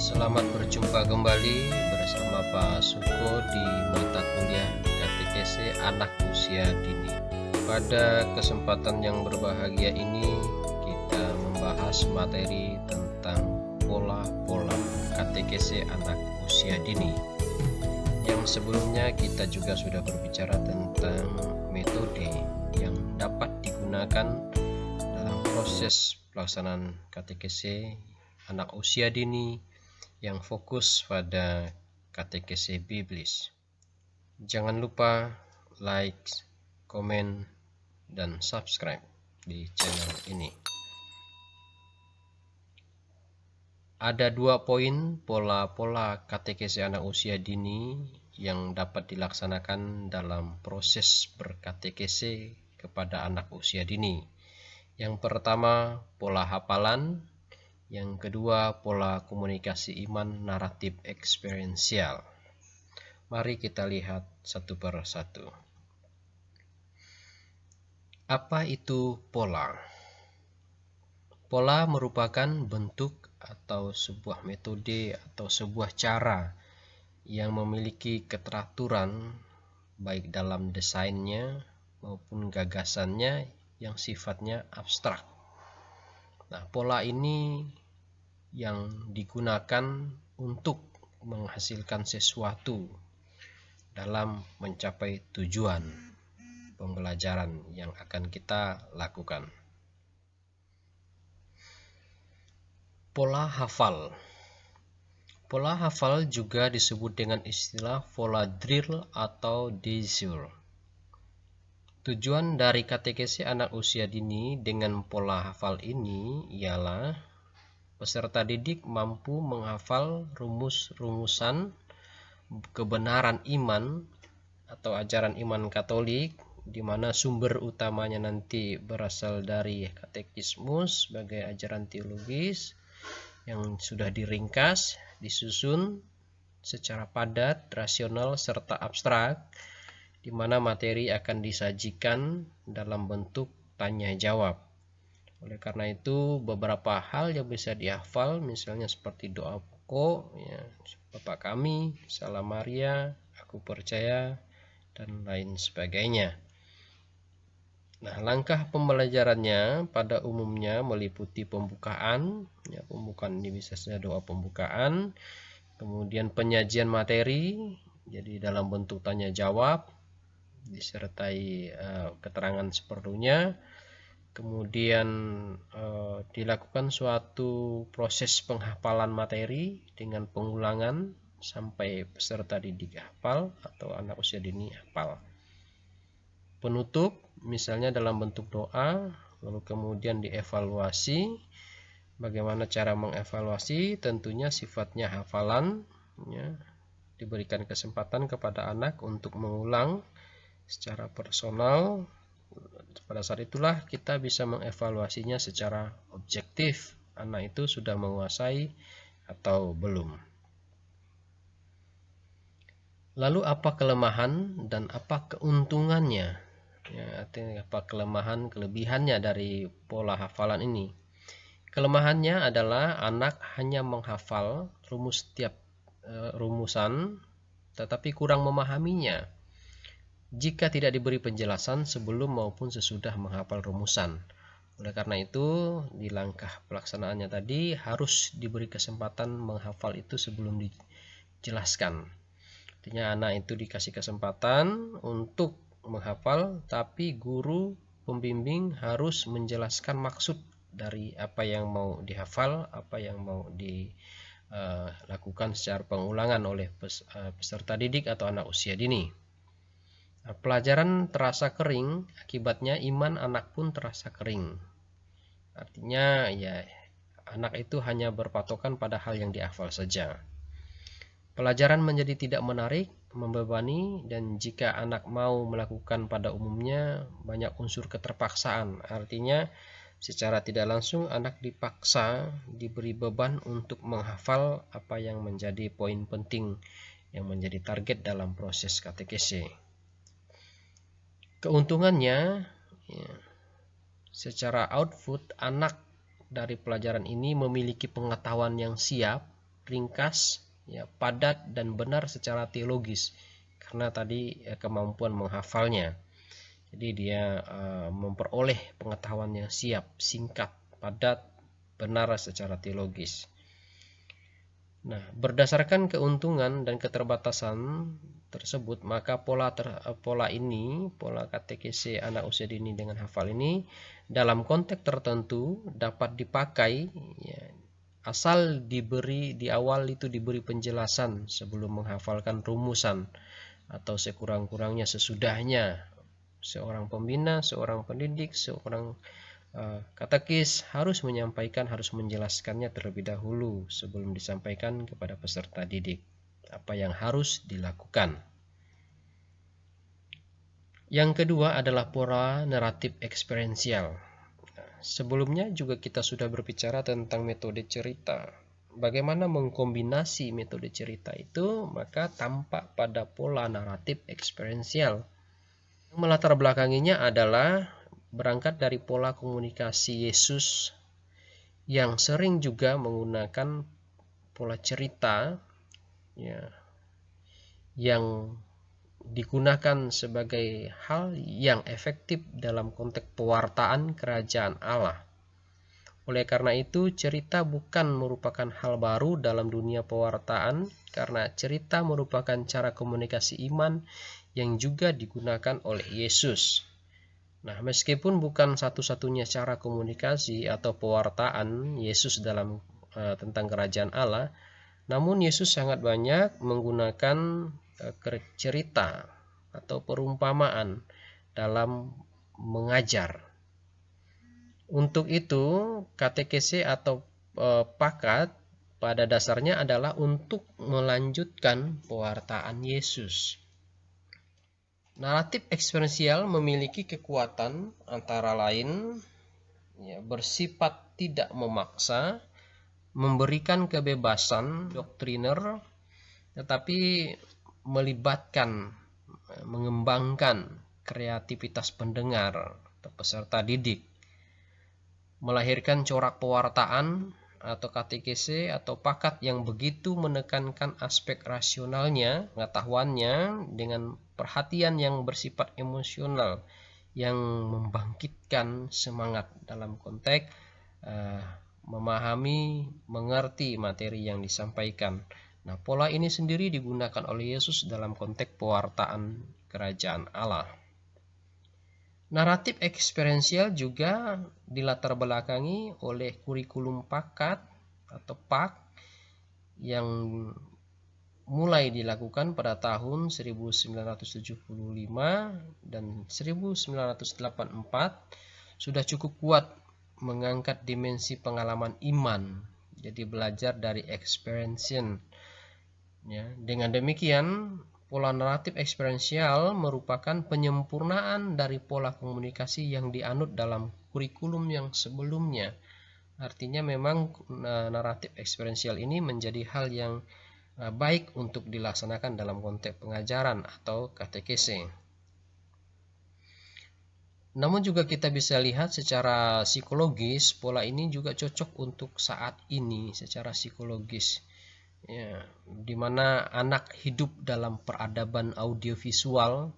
Selamat berjumpa kembali bersama Pak Suko di mata kuliah Katekese Anak Usia Dini. Pada kesempatan yang berbahagia ini kita membahas materi tentang pola-pola katekese anak usia dini. Yang sebelumnya kita juga sudah berbicara tentang metode yang dapat digunakan dalam proses pelaksanaan katekese anak usia dini yang fokus pada katekese biblis. Jangan lupa like, komen, dan subscribe di channel ini. Ada 2 poin pola-pola katekese anak usia dini yang dapat dilaksanakan dalam proses berkatekese kepada anak usia dini. Yang pertama, pola hafalan. Yang kedua, pola komunikasi iman naratif eksperiensial. Mari kita lihat satu per satu. Apa itu pola? Pola merupakan bentuk atau sebuah metode atau sebuah cara yang memiliki keteraturan baik dalam desainnya maupun gagasannya yang sifatnya abstrak. Nah, pola ini yang digunakan untuk menghasilkan sesuatu dalam mencapai tujuan pembelajaran yang akan kita lakukan. Pola hafal. Pola hafal juga disebut dengan istilah pola drill atau deisure. Tujuan dari katekese anak usia dini dengan pola hafal ini ialah peserta didik mampu menghafal rumus-rumusan kebenaran iman atau ajaran iman Katolik, di mana sumber utamanya nanti berasal dari katekismus sebagai ajaran teologis yang sudah diringkas, disusun secara padat, rasional, serta abstrak, di mana materi akan disajikan dalam bentuk tanya jawab. Oleh karena itu, beberapa hal yang bisa dihafal, misalnya seperti doa pokok, ya, Bapa kami, Salam Maria, Aku percaya, dan lain sebagainya. Nah, langkah pembelajarannya pada umumnya meliputi pembukaan. Ya, pembukaan ini bisa saja doa pembukaan, kemudian penyajian materi, jadi dalam bentuk tanya jawab, disertai keterangan seperlunya. Kemudian dilakukan suatu proses penghafalan materi dengan pengulangan sampai peserta didik hafal atau anak usia dini hafal. Penutup misalnya dalam bentuk doa, lalu kemudian dievaluasi. Bagaimana cara mengevaluasi? Tentunya sifatnya hafalan, ya, diberikan kesempatan kepada anak untuk mengulang secara personal. Pada saat itulah kita bisa mengevaluasinya secara objektif, anak itu sudah menguasai atau belum. Lalu apa kelemahan dan apa keuntungannya? Ya, artinya apa kelemahan, kelebihannya dari pola hafalan ini? Kelemahannya adalah anak hanya menghafal rumus setiap rumusan tetapi kurang memahaminya jika tidak diberi penjelasan sebelum maupun sesudah menghafal rumusan. Oleh karena itu, di langkah pelaksanaannya tadi harus diberi kesempatan menghafal itu sebelum dijelaskan. Artinya anak itu dikasih kesempatan untuk menghafal, tapi guru pembimbing harus menjelaskan maksud dari apa yang mau dihafal, apa yang mau dilakukan secara pengulangan oleh peserta didik atau anak usia dini. Nah, pelajaran terasa kering, akibatnya iman anak pun terasa kering. Artinya ya anak itu hanya berpatokan pada hal yang dihafal saja. Pelajaran menjadi tidak menarik, membebani, dan jika anak mau melakukan pada umumnya banyak unsur keterpaksaan. Artinya secara tidak langsung anak dipaksa, diberi beban untuk menghafal apa yang menjadi poin penting yang menjadi target dalam proses katekese. Keuntungannya, ya, secara output anak dari pelajaran ini memiliki pengetahuan yang siap, ringkas, ya, padat dan benar secara teologis, karena tadi kemampuan menghafalnya. Jadi dia memperoleh pengetahuan yang siap, singkat, padat, benar secara teologis. Nah, berdasarkan keuntungan dan keterbatasan tersebut, maka pola katekese anak usia dini dengan hafal ini dalam konteks tertentu dapat dipakai, ya, asal di awal itu diberi penjelasan sebelum menghafalkan rumusan, atau sekurang-kurangnya sesudahnya. Seorang pembina, seorang pendidik, seorang katekis harus menjelaskannya terlebih dahulu sebelum disampaikan kepada peserta didik apa yang harus dilakukan. Yang kedua adalah pola naratif eksperiensial. Sebelumnya juga kita sudah berbicara tentang metode cerita. Bagaimana mengkombinasi metode cerita itu, maka tampak pada pola naratif eksperiensial. Yang melatar belakanginya adalah berangkat dari pola komunikasi Yesus yang sering juga menggunakan pola cerita, ya, yang digunakan sebagai hal yang efektif dalam konteks pewartaan kerajaan Allah. Oleh karena itu, cerita bukan merupakan hal baru dalam dunia pewartaan, karena cerita merupakan cara komunikasi iman yang juga digunakan oleh Yesus. Nah, meskipun bukan satu-satunya cara komunikasi atau pewartaan Yesus dalam tentang kerajaan Allah, namun Yesus sangat banyak menggunakan cerita atau perumpamaan dalam mengajar. Untuk itu, katekese atau pakat pada dasarnya adalah untuk melanjutkan pewartaan Yesus. Naratif eksperiensial memiliki kekuatan antara lain, ya, bersifat tidak memaksa, memberikan kebebasan doktriner, tetapi melibatkan, mengembangkan kreativitas pendengar atau peserta didik, melahirkan corak pewartaan atau katekese atau pakat yang begitu menekankan aspek rasionalnya, pengetahuannya, dengan perhatian yang bersifat emosional yang membangkitkan semangat dalam konteks memahami, mengerti materi yang disampaikan. Nah, pola ini sendiri digunakan oleh Yesus dalam konteks pewartaan kerajaan Allah. Naratif eksperiensial juga dilatar belakangi oleh kurikulum pakat atau PAK yang mulai dilakukan pada tahun 1975 dan 1984, sudah cukup kuat mengangkat dimensi pengalaman iman, jadi belajar dari experience. Ya, dengan demikian, pola naratif eksperiensial merupakan penyempurnaan dari pola komunikasi yang dianut dalam kurikulum yang sebelumnya. Artinya memang naratif eksperiensial ini menjadi hal yang baik untuk dilaksanakan dalam konteks pengajaran atau katekese. Namun juga kita bisa lihat secara psikologis, pola ini juga cocok untuk saat ini secara psikologis. Ya, dimana anak hidup dalam peradaban audiovisual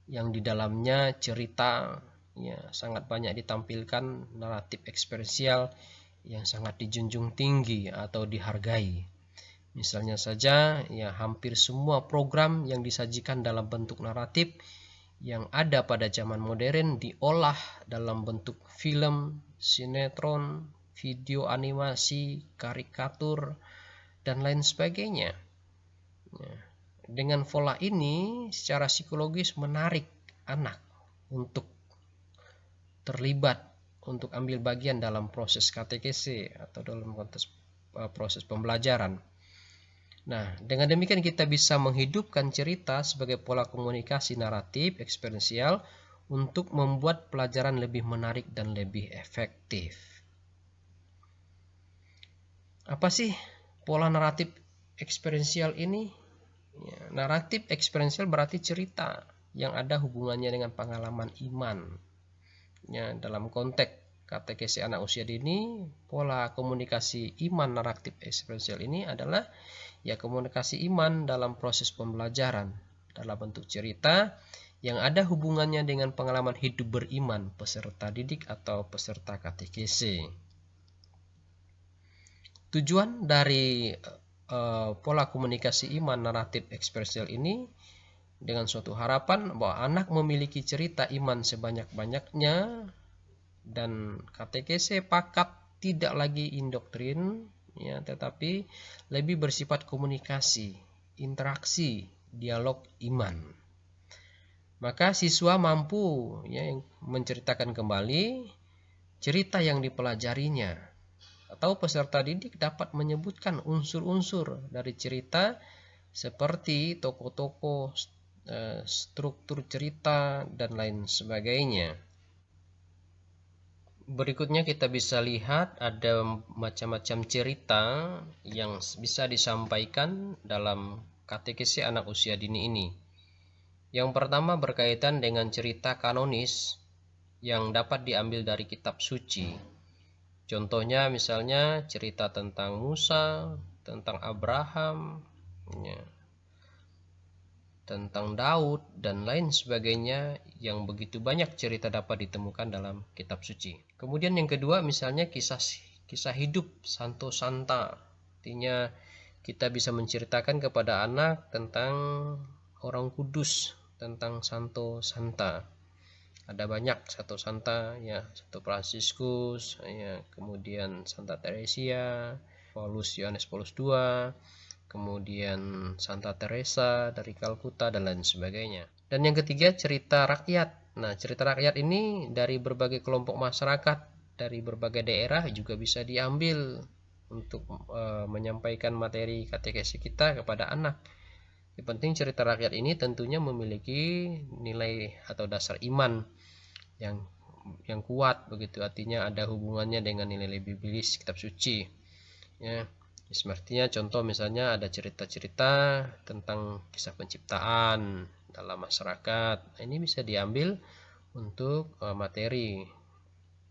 yang di dalamnya cerita, ya, sangat banyak ditampilkan naratif eksperiensial yang sangat dijunjung tinggi atau dihargai. Misalnya saja, ya, hampir semua program yang disajikan dalam bentuk naratif yang ada pada zaman modern diolah dalam bentuk film, sinetron, video animasi, karikatur, dan lain sebagainya. Dengan pola ini secara psikologis menarik anak untuk terlibat, untuk ambil bagian dalam proses katekese atau dalam konteks proses pembelajaran. Nah, dengan demikian kita bisa menghidupkan cerita sebagai pola komunikasi naratif eksperiensial untuk membuat pelajaran lebih menarik dan lebih efektif. Apa sih pola naratif eksperiensial ini? Ya, naratif eksperiensial berarti cerita yang ada hubungannya dengan pengalaman iman. Ya, dalam konteks katekesi anak usia dini, pola komunikasi iman naratif eksperensial ini adalah ya komunikasi iman dalam proses pembelajaran dalam bentuk cerita yang ada hubungannya dengan pengalaman hidup beriman peserta didik atau peserta katekesi. Tujuan dari pola komunikasi iman naratif eksperensial ini dengan suatu harapan bahwa anak memiliki cerita iman sebanyak-banyaknya dan katekesi sepakat tidak lagi indoktrin, ya, tetapi lebih bersifat komunikasi, interaksi, dialog iman. Maka siswa mampu ya menceritakan kembali cerita yang dipelajarinya, atau peserta didik dapat menyebutkan unsur-unsur dari cerita seperti tokoh-tokoh, struktur cerita, dan lain sebagainya. Berikutnya kita bisa lihat ada macam-macam cerita yang bisa disampaikan dalam katekesi anak usia dini ini. Yang pertama berkaitan dengan cerita kanonis yang dapat diambil dari kitab suci. Contohnya misalnya cerita tentang Musa, tentang Abraham, ya, tentang Daud, dan lain sebagainya yang begitu banyak cerita dapat ditemukan dalam kitab suci. Kemudian yang kedua misalnya kisah hidup Santo Santa. Artinya kita bisa menceritakan kepada anak tentang orang kudus, tentang Santo Santa. Ada banyak Santo Santa, ya, Santo Fransiskus, ya, kemudian Santa Teresia, Yohanes Paulus II, kemudian Santa Teresa dari Kalkuta, dan lain sebagainya. Dan yang ketiga cerita rakyat. Nah, cerita rakyat ini dari berbagai kelompok masyarakat, dari berbagai daerah juga bisa diambil untuk menyampaikan materi katekesi kita kepada anak. Yang penting cerita rakyat ini tentunya memiliki nilai atau dasar iman yang kuat begitu, artinya ada hubungannya dengan nilai biblis kitab suci. Ya, sepertinya contoh misalnya ada cerita-cerita tentang kisah penciptaan dalam masyarakat. Ini bisa diambil untuk materi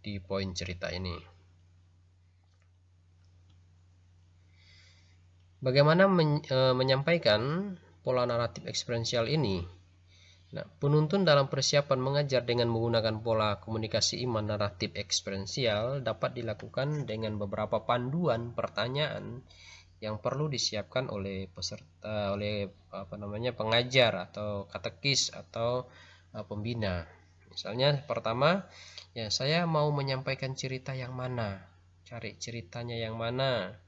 di poin cerita ini. Bagaimana menyampaikan pola naratif eksperensial ini? Nah, penuntun dalam persiapan mengajar dengan menggunakan pola komunikasi iman naratif eksperensial dapat dilakukan dengan beberapa panduan pertanyaan yang perlu disiapkan oleh peserta, oleh pengajar atau katekis atau pembina. Misalnya pertama, ya saya mau menyampaikan cerita yang mana, cari ceritanya yang mana.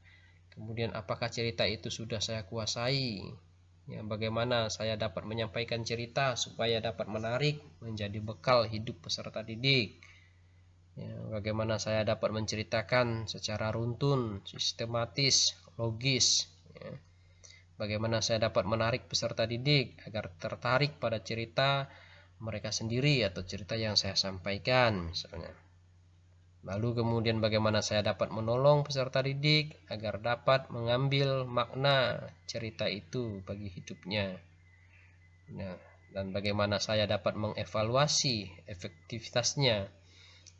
Kemudian apakah cerita itu sudah saya kuasai? Ya, bagaimana saya dapat menyampaikan cerita supaya dapat menarik menjadi bekal hidup peserta didik? Ya, bagaimana saya dapat menceritakan secara runtun, sistematis, logis? Ya. Bagaimana saya dapat menarik peserta didik agar tertarik pada cerita mereka sendiri atau cerita yang saya sampaikan misalnya. Lalu kemudian bagaimana saya dapat menolong peserta didik agar dapat mengambil makna cerita itu bagi hidupnya. Nah, dan bagaimana saya dapat mengevaluasi efektivitasnya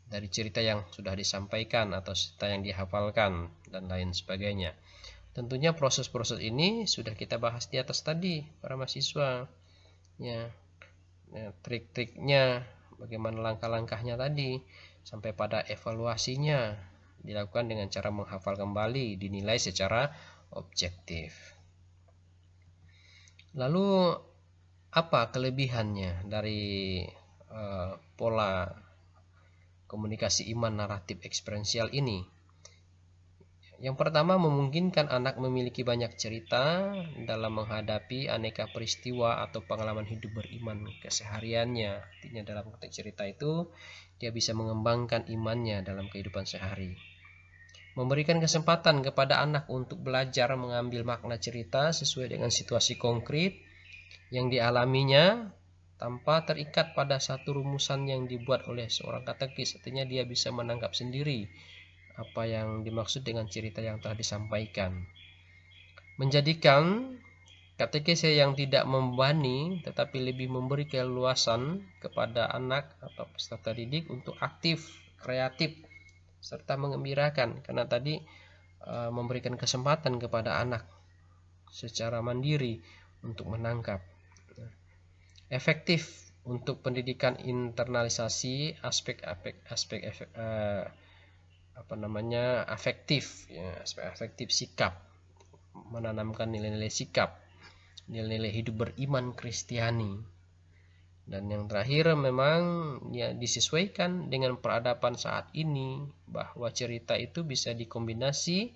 dari cerita yang sudah disampaikan atau cerita yang dihafalkan dan lain sebagainya. Tentunya proses-proses ini sudah kita bahas di atas tadi para mahasiswa. Ya, trik-triknya, bagaimana langkah-langkahnya tadi, sampai pada evaluasinya dilakukan dengan cara menghafal kembali, dinilai secara objektif. Lalu apa kelebihannya dari pola komunikasi iman naratif eksperensial ini? Yang pertama, memungkinkan anak memiliki banyak cerita dalam menghadapi aneka peristiwa atau pengalaman hidup beriman kesehariannya. Artinya dalam konteks cerita itu dia bisa mengembangkan imannya dalam kehidupan sehari. Memberikan kesempatan kepada anak untuk belajar mengambil makna cerita sesuai dengan situasi konkret yang dialaminya tanpa terikat pada satu rumusan yang dibuat oleh seorang katekis. Artinya dia bisa menangkap sendiri apa yang dimaksud dengan cerita yang telah disampaikan. Menjadikan katekesi yang tidak membebani tetapi lebih memberi keleluasan kepada anak atau peserta didik untuk aktif, kreatif serta mengembirakan, karena tadi memberikan kesempatan kepada anak secara mandiri untuk menangkap. Efektif untuk pendidikan internalisasi afektif, ya, aspek afektif sikap, menanamkan nilai-nilai sikap, nilai-nilai hidup beriman Kristiani. Dan yang terakhir memang ya disesuaikan dengan peradaban saat ini, bahwa cerita itu bisa dikombinasi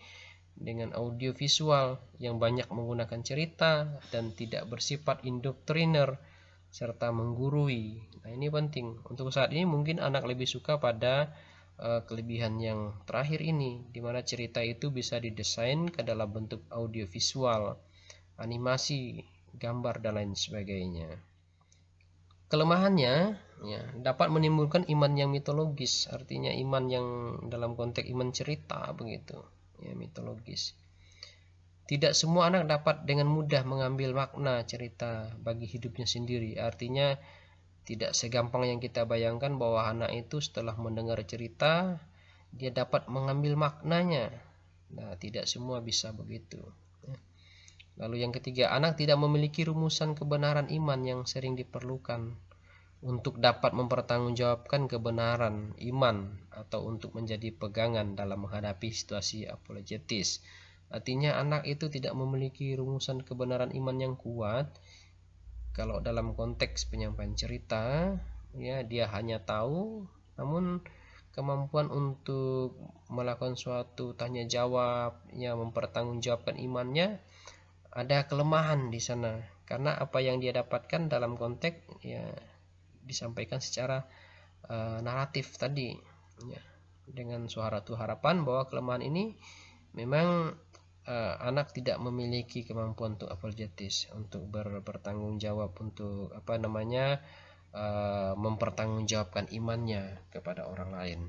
dengan audiovisual yang banyak menggunakan cerita dan tidak bersifat indoktriner serta menggurui. Nah, ini penting. Untuk saat ini mungkin anak lebih suka pada kelebihan yang terakhir ini, di mana cerita itu bisa didesain ke dalam bentuk audiovisual, animasi, gambar, dan lain sebagainya. Kelemahannya ya, dapat menimbulkan iman yang mitologis, artinya iman yang dalam konteks iman cerita begitu, ya, mitologis. Tidak semua anak dapat dengan mudah mengambil makna cerita bagi hidupnya sendiri. Artinya tidak segampang yang kita bayangkan bahwa anak itu setelah mendengar cerita dia dapat mengambil maknanya. Nah, tidak semua bisa begitu. Lalu yang ketiga, anak tidak memiliki rumusan kebenaran iman yang sering diperlukan untuk dapat mempertanggungjawabkan kebenaran iman atau untuk menjadi pegangan dalam menghadapi situasi apologetis. Artinya anak itu tidak memiliki rumusan kebenaran iman yang kuat. Kalau dalam konteks penyampaian cerita, ya dia hanya tahu, namun kemampuan untuk melakukan suatu tanya jawab, ya mempertanggungjawabkan imannya, ada kelemahan di sana, karena apa yang dia dapatkan dalam konteks ya disampaikan secara naratif tadi, ya, dengan suatu harapan bahwa kelemahan ini memang anak tidak memiliki kemampuan untuk apologetis, untuk bertanggung jawab, untuk mempertanggungjawabkan imannya kepada orang lain.